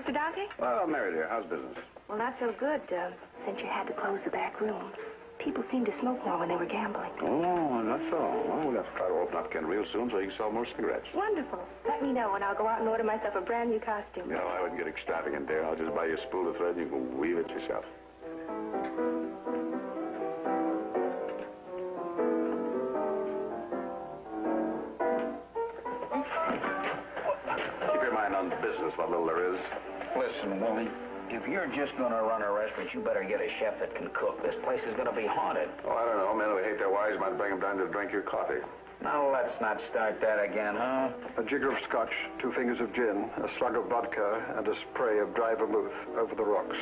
Mr. Dante? Well, Mary, dear, how's business? Well, not so good, since you had to close the back room. People seemed to smoke more when they were gambling. Oh, that's all. Well, we'll have to try to open up again real soon so you can sell more cigarettes. Wonderful. Let me know and I'll go out and order myself a brand new costume. No, I wouldn't get extravagant, dear. I'll just buy you a spool of thread and you can weave it yourself. Keep your mind on business, what little there is. Listen, Willie, if you're just going to run a restaurant, you better get a chef that can cook. This place is going to be haunted. Oh, I don't know. Men who hate their wives might bring them down to drink your coffee. Now, let's not start that again, huh? A jigger of scotch, 2 fingers of gin, a slug of vodka, and a spray of dry vermouth over the rocks.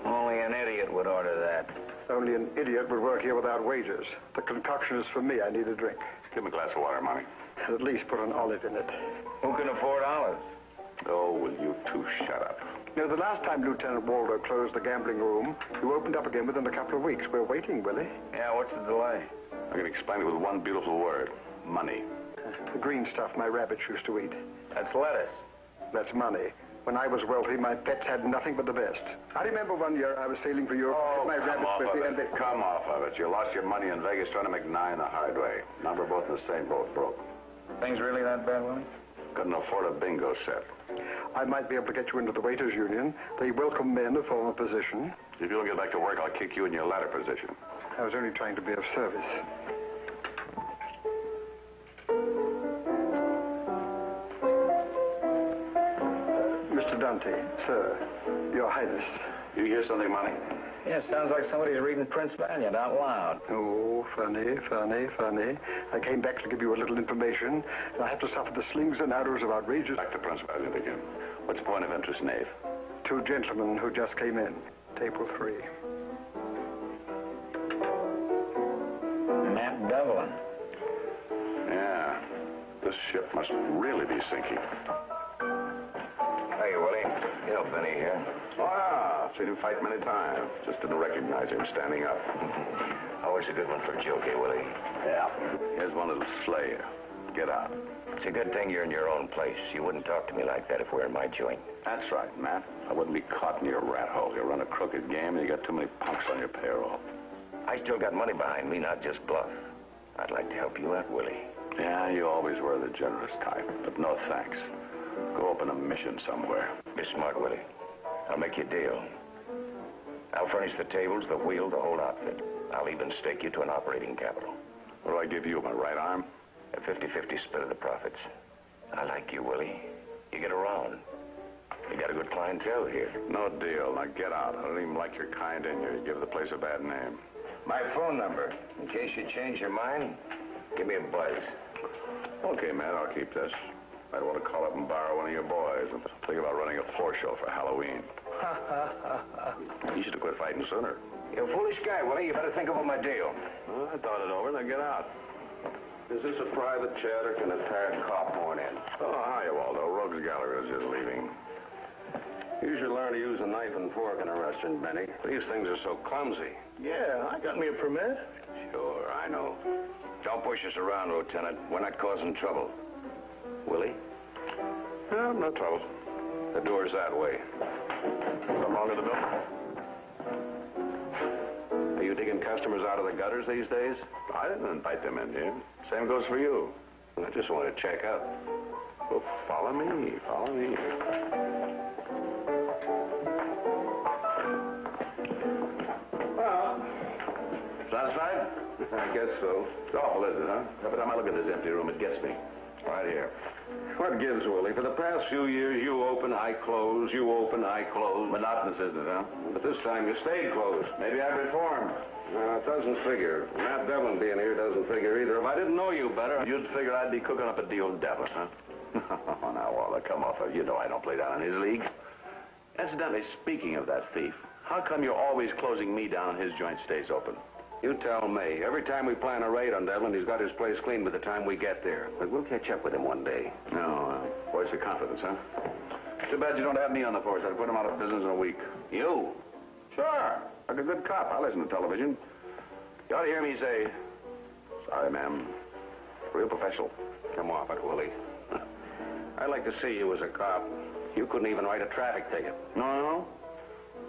Only an idiot would order that. Only an idiot would work here without wages. The concoction is for me. I need a drink. Give him a glass of water, Mommy. And at least put an olive in it. Who can afford olives? Oh, will you two shut up? You know, the last time Lieutenant Waldo closed the gambling room, you opened up again within a couple of weeks. We're waiting, Willie. Yeah, what's the delay? I can explain it with one beautiful word. Money. The green stuff my rabbits used to eat. That's lettuce. That's money. When I was wealthy, my pets had nothing but the best. I remember one year I was sailing for Europe. My rabbits with me, and they... Come off of it. You lost your money in Vegas trying to make 9 the hard way. Now we're both in the same boat, broke. Things really that bad, Willie? Couldn't afford a bingo set. I might be able to get you into the waiters' union. They welcome men of former position. If you don't get back to work, I'll kick you in your latter position. I was only trying to be of service. Mr. Dante, sir, Your Highness. You hear something, Monty? Yeah, sounds like somebody's reading Prince Valiant out loud. Oh, funny, funny, funny. I came back to give you a little information, and I have to suffer the slings and arrows of outrageous... Back to Prince Valiant again. What's the point of interest, Knave? 2 gentlemen who just came in. Table 3. Matt Devlin. Yeah. This ship must really be sinking. Hey, Willie. You know Benny here. Oh, yeah. I've seen him fight many times. Just didn't recognize him standing up. Always a good one for a joke, eh, Willie? Yeah. Here's one little slayer. Get out. It's a good thing you're in your own place. You wouldn't talk to me like that if we were in my joint. That's right, Matt. I wouldn't be caught in your rat hole. You run a crooked game and you got too many punks on your payroll. I still got money behind me, not just bluff. I'd like to help you out, Willie. Yeah, you always were the generous type, but no thanks. Go open a mission somewhere. Be smart, Willie. I'll make you a deal. I'll furnish the tables, the wheel, the whole outfit. I'll even stake you to an operating capital. What do I give you, my right arm? A 50-50 split of the profits. I like you, Willie. You get around. You got a good clientele here. No deal. Now get out. I don't even like your kind in here. You give the place a bad name. My phone number. In case you change your mind, give me a buzz. Okay, man, I'll keep this. Might want to call up and borrow one of your boys and think about running a floor show for Halloween. You should have quit fighting sooner. You're a foolish guy, Willie. You better think about my deal. Well, I thought it over. Now get out. Is this a private chat or can a tired cop horn in? Oh, hi, Waldo. Rogues Gallery is just leaving. You should learn to use a knife and fork in a restaurant, Benny. These things are so clumsy. Yeah, I got me a permit. Sure, I know. Don't push us around, Lieutenant. We're not causing trouble. Willie? No, no trouble. The door's that way. Come along to the building. Are you digging customers out of the gutters these days? I didn't invite them in here. Same goes for you. I just want to check up. Well, follow me. Follow me. Well, satisfied? I guess so. It's awful, isn't it, huh? Every time I look at this empty room, it gets me. Right here. What gives, Willie? For the past few years, you open, I close, you open, I close. Monotonous, isn't it, huh? But this time you stayed closed. Maybe I've reformed. No, it doesn't figure. Matt Devlin being here doesn't figure either. If I didn't know you better, you'd figure I'd be cooking up a deal with Devlin, huh? Oh, now, Walter, come off it. You know I don't play down in his league. Incidentally, speaking of that thief, how come you're always closing me down and his joint stays open? You tell me. Every time we plan a raid on Devlin, he's got his place clean by the time we get there. But we'll catch up with him one day. No, voice of confidence, huh? Too bad you don't have me on the force. I'd put him out of business in a week. You? Sure. Like a good cop. I listen to television. You ought to hear me say, sorry, ma'am. Real professional. Come off it, Willie. I'd like to see you as a cop. You couldn't even write a traffic ticket. No?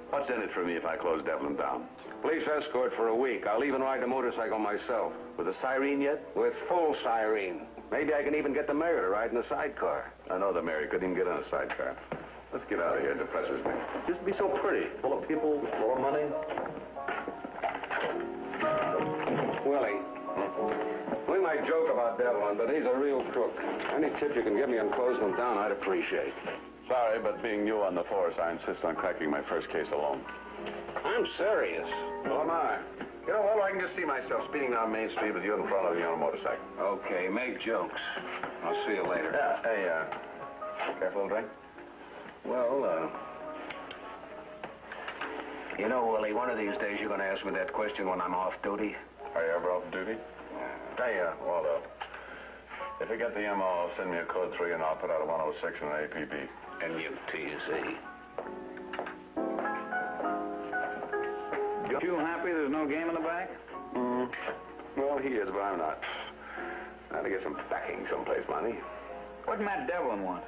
What's in it for me if I close Devlin down? Police escort for a week. I'll even ride the motorcycle myself. With a siren yet? With full siren. Maybe I can even get the mayor to ride in a sidecar. I know the mayor couldn't even get in a sidecar. Let's get out of here. It depresses me. Just to be so pretty. Full of people, full of money. Willie, we might joke about Devlin, but he's a real crook. Any tip you can give me on closing him down, I'd appreciate. Sorry, but being new on the force, I insist on cracking my first case alone. I'm serious. So am I. You know, well, I can just see myself speeding down Main Street with you in front of me on a motorcycle. Okay, make jokes. I'll see you later. Yeah, hey, careful, little drink? Well, you know, Willie, one of these days you're going to ask me that question when I'm off duty. Are you ever off duty? Hey, Waldo, if you get the MO, send me a code 3 and I'll put out a 106 and an APB. NUTZ. You happy there's no game in the bank? Well, he is, but I'm not. I had to get some backing someplace, money. What'd Matt Devlin want?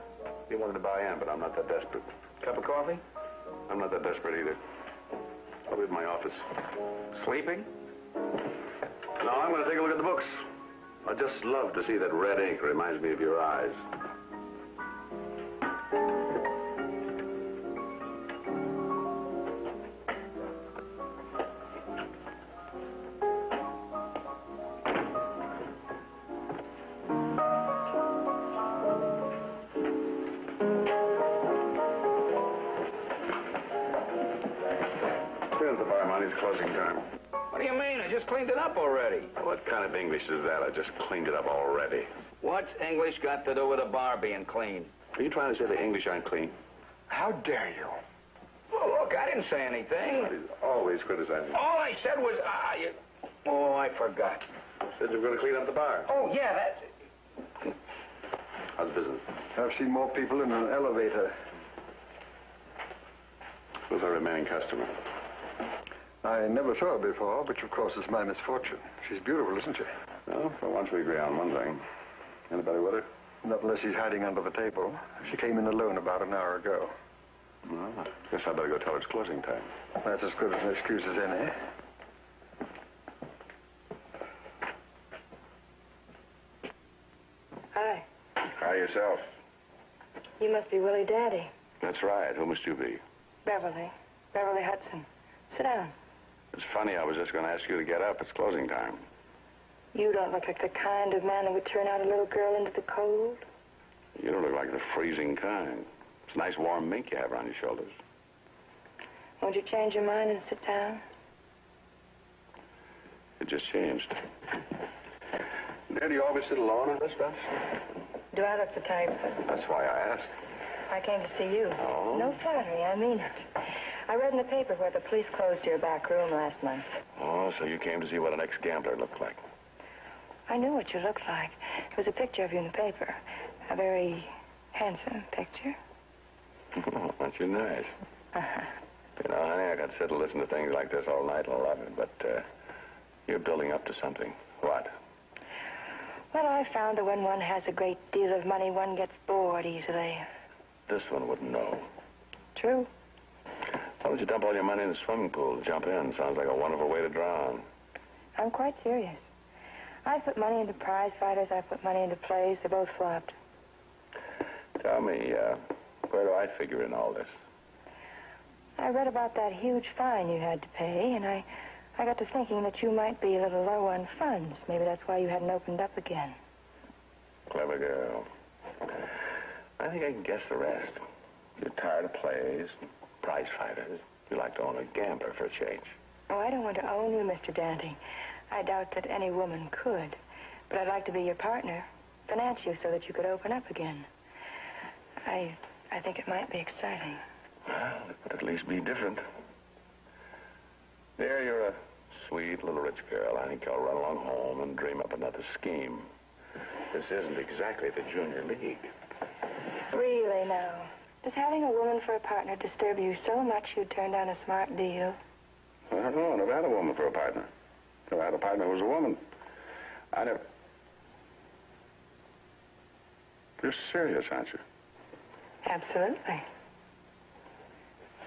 He wanted to buy in, but I'm not that desperate. Cup of coffee? I'm not that desperate either. I'll be in my office. Sleeping? No, I'm going to take a look at the books. I just love to see that red ink. Reminds me of your eyes. Here's the bar, money. It's closing time. What do you mean? I just cleaned it up already. What kind of English is that? I just cleaned it up already. What's English got to do with a bar being clean? Are you trying to say the English aren't clean? How dare you? Well, look, I didn't say anything. He's always criticizing. All I said was, oh, I forgot. Said you were going to clean up the bar. Oh, yeah, that's... How's business? I've seen more people in an elevator. Who's our remaining customer? I never saw her before, which of course is my misfortune. She's beautiful, isn't she? Well, for once we agree on one thing. Anybody with her? Not unless she's hiding under the table. She came in alone about an hour ago. Well, I guess I better go tell her it's closing time. That's as good an excuse as any. Hi. Hi, yourself. You must be Willie Dante. That's right. Who must you be? Beverly. Beverly Hudson. Sit down. It's funny. I was just going to ask you to get up. It's closing time. You don't look like the kind of man that would turn out a little girl into the cold. You don't look like the freezing kind. It's a nice warm mink you have around your shoulders. Won't you change your mind and sit down? It just changed. Dad, do you always sit alone on this bus? Do I look the type? That's why I asked. I came to see you. Oh? No flattery, I mean it. I read in the paper where the police closed your back room last month. Oh, so you came to see what an ex-gambler looked like. I knew what you looked like. There was a picture of you in the paper. A very handsome picture. Oh, aren't you nice? Uh-huh. You know, honey, I could sit and listen to things like this all night and love it, but you're building up to something. What? Well, I found that when one has a great deal of money, one gets bored easily. This one wouldn't know. True. Why don't you dump all your money in the swimming pool and jump in? Sounds like a wonderful way to drown. I'm quite serious. I put money into prize fighters. I put money into plays. They both flopped. Tell me, where do I figure in all this? I read about that huge fine you had to pay, and I got to thinking that you might be a little low on funds. Maybe that's why you hadn't opened up again. Clever girl. I think I can guess the rest. You're tired of plays, prize fighters. You like to own a gambler for a change. Oh, I don't want to own you, Mr. Dante. I doubt that any woman could. But I'd like to be your partner, finance you so that you could open up again. I think it might be exciting. Well, it would at least be different. There, you're a sweet little rich girl. I think I'll run along home and dream up another scheme. This isn't exactly the junior league. Really, now? Does having a woman for a partner disturb you so much you'd turn down a smart deal? I don't know. I never had a woman for a partner. Never had a partner who was a woman. I never... You're serious, aren't you? Absolutely.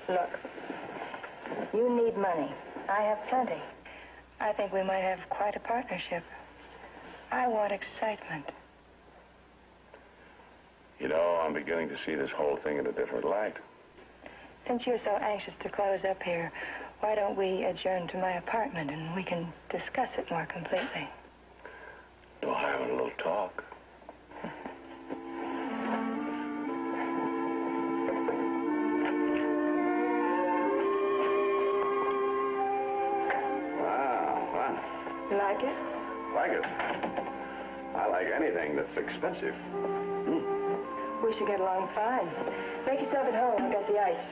Look, you need money. I have plenty. I think we might have quite a partnership. I want excitement. You know, I'm beginning to see this whole thing in a different light. Since you're so anxious to close up here, why don't we adjourn to my apartment and we can discuss it more completely? We'll have a little talk. You like it? Like it? I like anything that's expensive. We should get along fine. Make yourself at home. I've got the ice.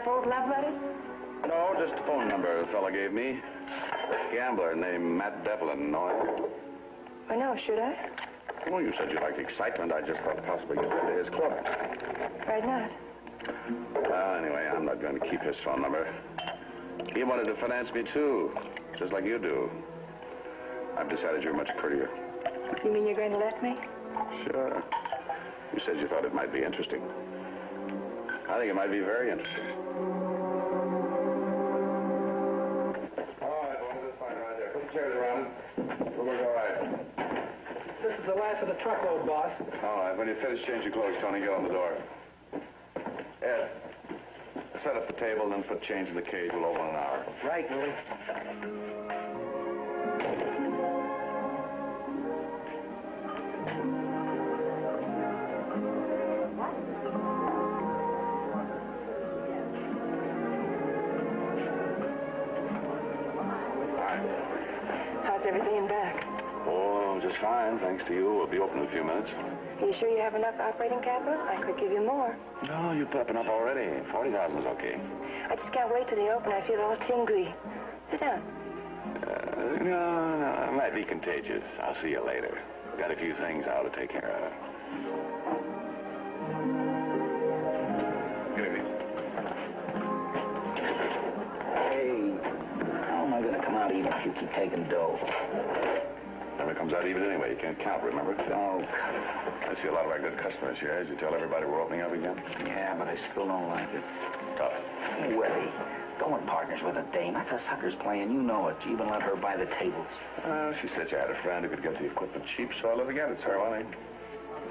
Old love letters? No, just a phone number the fella gave me. A gambler named Matt Devlin. Know him? I know, should I? Well, you said you liked excitement. I just thought possibly you'd been to his club. Right not. Well, anyway, I'm not going to keep his phone number. He wanted to finance me, too, just like you do. I've decided you're much prettier. You mean you're going to let me? Sure. You said you thought it might be interesting. I think it might be very interesting. All right, boys, that's fine right there. Put the chairs around. We'll work all right. This is the last of the truckload, boss. All right, when you finish, change your clothes, Tony. Get on the door. Ed, set up the table, then put change in the cage. We'll open in an hour. Right, Willie. How's everything back? Oh, just fine, thanks to you. We'll be open in a few minutes. You sure you have enough operating capital? I could give you more. No, you put up enough already. 40,000 is okay. I just can't wait till the open. I feel all tingly. Sit down. No, it might be contagious. I'll see you later. Got a few things I ought to take care of. Give me. Hey, how am I going to come out even if you keep taking dough? Never comes out even anyway. You can't count, remember? Oh, I see a lot of our good customers here. As you tell everybody we're opening up again. yeah, but I still don't like it. Tough. Willie, going partners with a dame, that's a sucker's plan. You know it. You even let her buy the tables. She said you had a friend who could get the equipment cheap, so I live again. It's her money.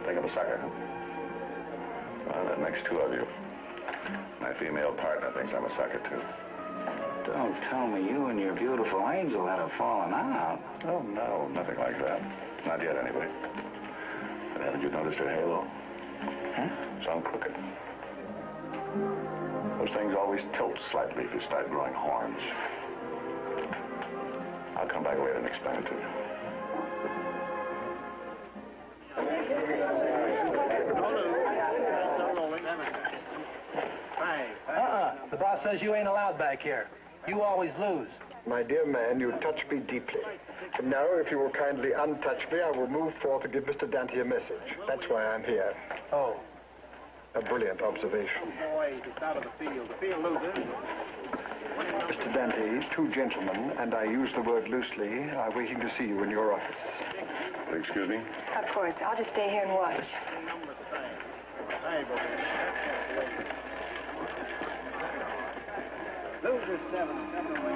Think I'm a sucker, huh? Well, that makes two of you. My female partner thinks I'm a sucker, too. Don't tell me you and your beautiful angel had a falling out. Oh, no, nothing like that. Not yet, anyway. But haven't you noticed her halo? Huh? It's on crooked. Those things always tilt slightly if you start growing horns. I'll come back later and explain it to you. The boss says you ain't allowed back here. You always lose. My dear man, you touch me deeply. And now, if you will kindly untouch me, I will move forth to give Mr. Dante a message. That's why I'm here. Oh. A brilliant observation. It's out of the field. The field loses. Mr. Dante, two gentlemen, and I use the word loosely, are waiting to see you in your office. Excuse me? Of course. I'll just stay here and watch. Losers 7 away.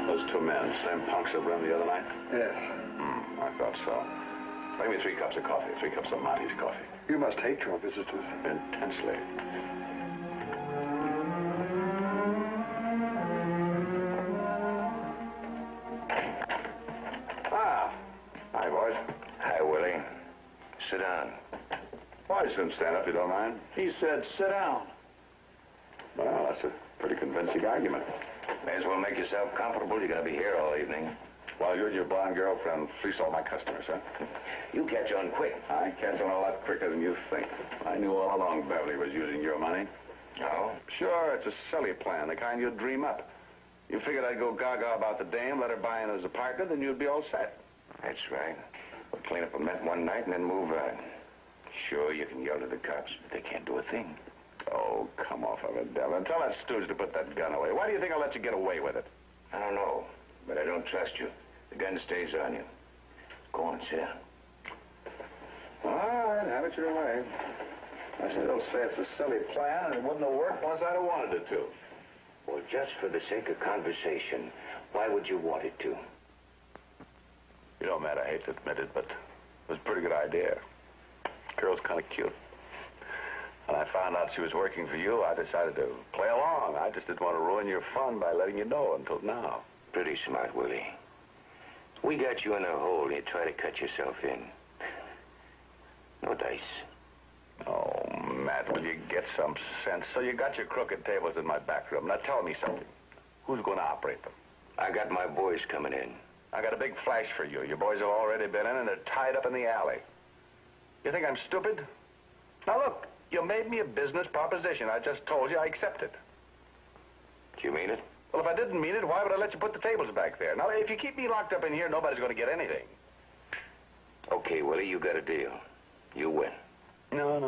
Those two men, same punks that ran the other night? Yes. I thought so. Bring me 3 cups of coffee, 3 cups of Monty's coffee. You must hate your visitors. Intensely. Ah. Hi, boys. Hi, Willie. Sit down. Why, I shouldn't stand up, you don't mind? He said, sit down. Well, that's a pretty convincing argument. May as well make yourself comfortable. You're going to be here all evening. While you and your blonde girlfriend fleece all my customers, huh? You catch on quick. I catch on a lot quicker than you think. I knew all along Beverly was using your money. Oh? Sure, it's a silly plan, the kind you'd dream up. You figured I'd go gaga about the dame, let her buy in as a partner, then you'd be all set. That's right. We'll clean up a met one night and then move on. Sure, you can yell to the cops, but they can't do a thing. Oh, come off of it, Devlin. Tell that stooge to put that gun away. Why do you think I'll let you get away with it? I don't know, but I don't trust you. The gun stays on you. Go on, sit down. All right, have it your way. I still say it's a silly plan, and it wouldn't have worked unless I'd have wanted it to. Well, just for the sake of conversation, why would you want it to? You know, Matt, I hate to admit it, but it was a pretty good idea. Girl's kind of cute. When I found out she was working for you, I decided to play along. I just didn't want to ruin your fun by letting you know until now. Pretty smart, Willie. We got you in a hole, and you try to cut yourself in. No dice. Oh, Matt, will you get some sense? So you got your crooked tables in my back room. Now tell me something. Who's going to operate them? I got my boys coming in. I got a big flash for you. Your boys have already been in, and they're tied up in the alley. You think I'm stupid? Now, look, you made me a business proposition. I just told you I accept it. Do you mean it? Well, if I didn't mean it, why would I let you put the tables back there? Now, if you keep me locked up in here, nobody's going to get anything. Okay, Willie, you got a deal. You win. No,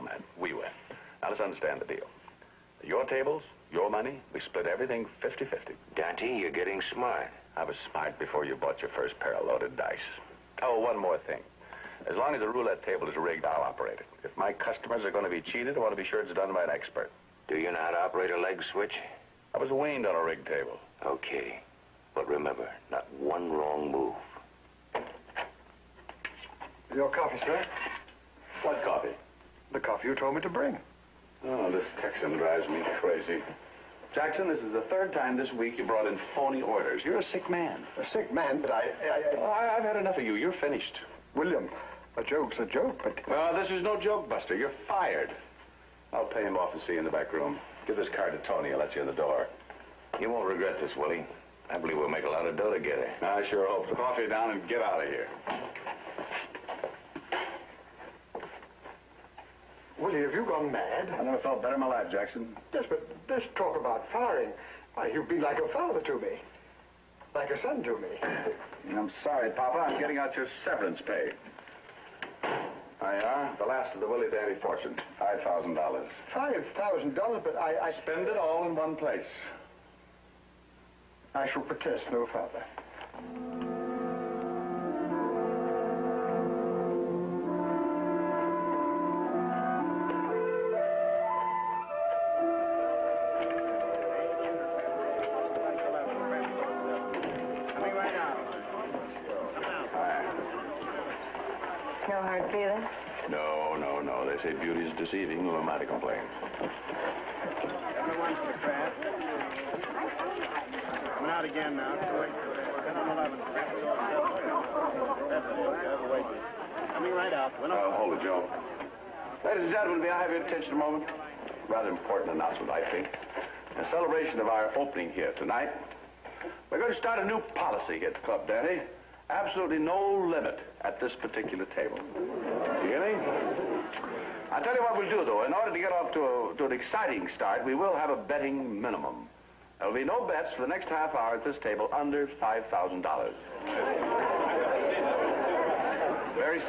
Matt. We win. Now, let's understand the deal. Your tables, your money, we split everything 50-50. Dante, you're getting smart. I was smart before you bought your first pair of loaded dice. Oh, one more thing. As long as the roulette table is rigged, I'll operate it. If my customers are going to be cheated, I want to be sure it's done by an expert. Do you know how to operate a leg switch? I was weaned on a rigged table. Okay. But remember, not one wrong move. Your coffee, sir? What coffee? The coffee you told me to bring. Oh, this Texan drives me crazy. Jackson, this is the third time this week you brought in phony orders. You're a sick man. A sick man, but I've had enough of you. You're finished. William, a joke's a joke, but... Well, this is no joke, Buster. You're fired. I'll pay him off and see you in the back room. Give this card to Tony. I'll let you in the door. You won't regret this, Willie. I believe we'll make a lot of dough together. I sure hope. Put coffee down and get out of here. Willie, have you gone mad? I never felt better in my life, Jackson. Yes, but this talk about firing, why, you've been like a father to me. Like a son to me. I'm sorry, Papa. I'm getting out your severance pay. There you are. The last of the Willie Dante fortune. $5,000. $5,000, but I... Spend it all in one place. I shall protest no further. No hard feelings? No. They say beauty is deceiving. Who am I to complain? Everyone's the crab. Coming out again now. 10 on 11. Coming right out. Hold it, Joe. Ladies and gentlemen, may I have your attention a moment? Rather important announcement, I think. In celebration of our opening here tonight, we're going to start a new policy here at the Club, Dante. Absolutely no limit at this particular table. You hear me? I'll tell you what we'll do, though. In order to get off to an exciting start, we will have a betting minimum. There'll be no bets for the next half hour at this table under $5,000. Very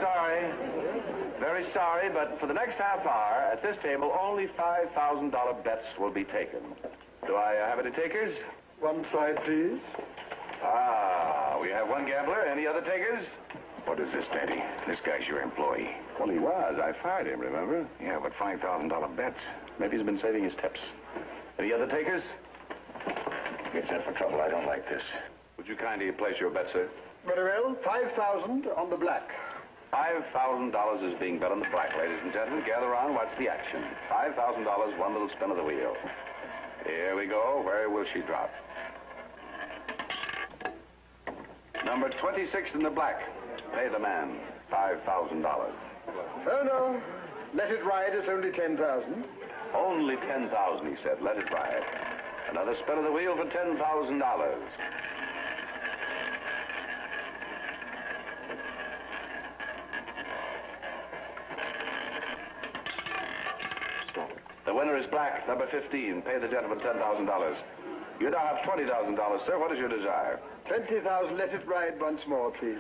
sorry, but for the next half hour at this table, only $5,000 bets will be taken. Do I have any takers? One side, please. We have one gambler. Any other takers? What is this, Daddy? This guy's your employee. Well, he was. I fired him, remember? Yeah, but $5,000 bets. Maybe he's been saving his tips. Any other takers? Gets in for trouble. I don't like this. Would you kindly place your bet, sir? Very well, 5,000 on the black. $5,000 is being bet on the black, ladies and gentlemen. Gather around, watch the action. $5,000, one little spin of the wheel. Here we go. Where will she drop? Number 26 in the black. Pay the man $5,000. Oh, no. Let it ride. It's only 10,000. Only 10,000, he said. Let it ride. Another spin of the wheel for $10,000. The winner is black, number 15. Pay the gentleman $10,000. You now have $20,000, sir. What is your desire? 20,000. Let it ride once more, please.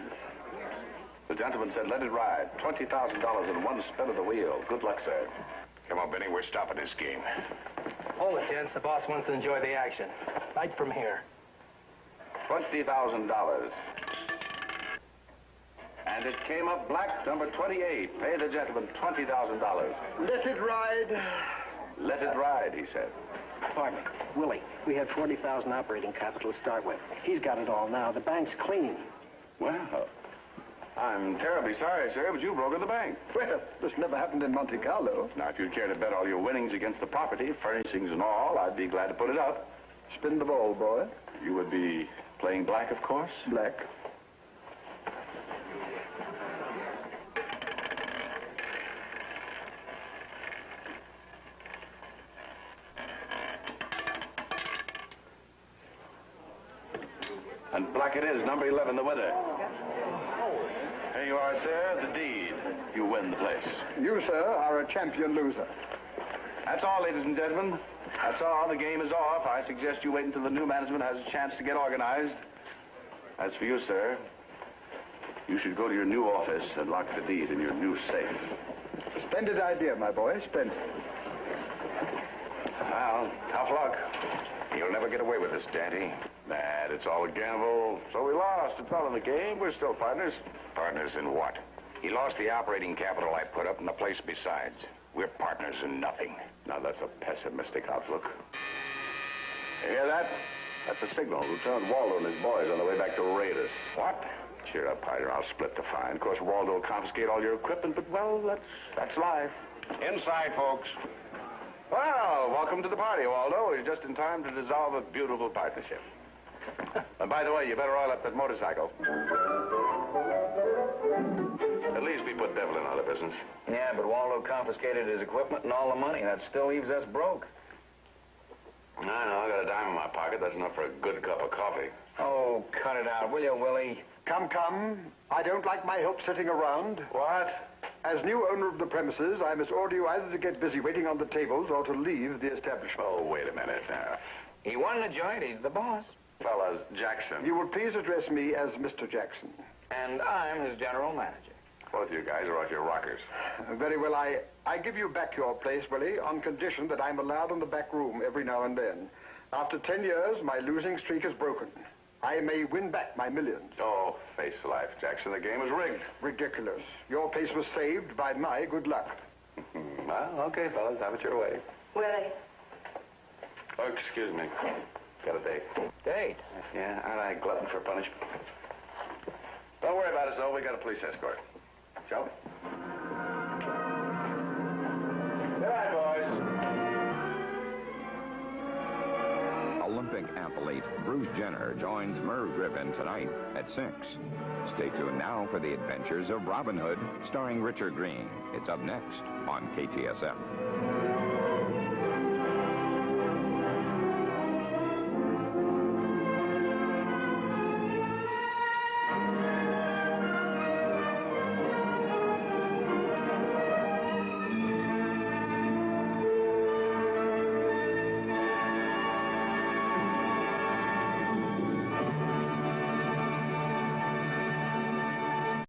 The gentleman said, let it ride. $20,000 in one spin of the wheel. Good luck, sir. Come on, Benny, we're stopping this game. Hold it, gents. The boss wants to enjoy the action. Right from here. $20,000. And it came up black, number 28. Pay the gentleman $20,000. Let it ride. Let it ride, he said. Pardon me. Willie, we had 40,000 operating capital to start with. He's got it all now. The bank's clean. Well, I'm terribly sorry, sir, but you broke the bank. Well, this never happened in Monte Carlo. Now, if you'd care to bet all your winnings against the property, furnishings and all, I'd be glad to put it up. Spin the ball, boy. You would be playing black, of course? Black. And black it is, number 11, the winner. Here you are, sir, the deed. You win the place. You, sir, are a champion loser. That's all, ladies and gentlemen. That's all. The game is off. I suggest you wait until the new management has a chance to get organized. As for you, sir, you should go to your new office and lock the deed in your new safe. Splendid idea, my boy. Splendid. Well, tough luck. You'll never get away with this, Dante. Mad, it's all a gamble. So we lost. It's all in the game. We're still partners. Partners in what? He lost the operating capital I put up and the place besides. We're partners in nothing. Now, that's a pessimistic outlook. You hear that? That's a signal. Lieutenant Waldo and his boys on the way back to raid us. What? Cheer up, partner. I'll split the fine. Of course, Waldo will confiscate all your equipment, but, well, that's life. Inside, folks. Well, welcome to the party, Waldo. You're just in time to dissolve a beautiful partnership. And by the way, you better oil up that motorcycle. At least we put Devlin out of business. Yeah, but Waldo confiscated his equipment and all the money. That still leaves us broke. I know. I got a dime in my pocket. That's enough for a good cup of coffee. Oh, cut it out, will you, Willie? Come, come. I don't like my help sitting around. What? As new owner of the premises, I must order you either to get busy waiting on the tables or to leave the establishment. Oh, wait a minute. He won the joint. He's the boss. Fellas, Jackson. You will please address me as Mr. Jackson. And I'm his general manager. Both you guys are off your rockers. Very well, I give you back your place, Willie, on condition that I'm allowed in the back room every now and then. After 10 years, my losing streak is broken. I may win back my millions. Oh, face life, Jackson. The game is rigged. Ridiculous. Your place was saved by my good luck. Well, okay, fellas. Have it your way. Willie. Oh, excuse me. Got a date. Date? Yeah, aren't I glutton for punishment? Don't worry about it, though. We got a police escort. Shall we? Good night, boys. Olympic athlete Bruce Jenner joins Merv Griffin tonight at 6. Stay tuned now for the adventures of Robin Hood, starring Richard Green. It's up next on KTSF.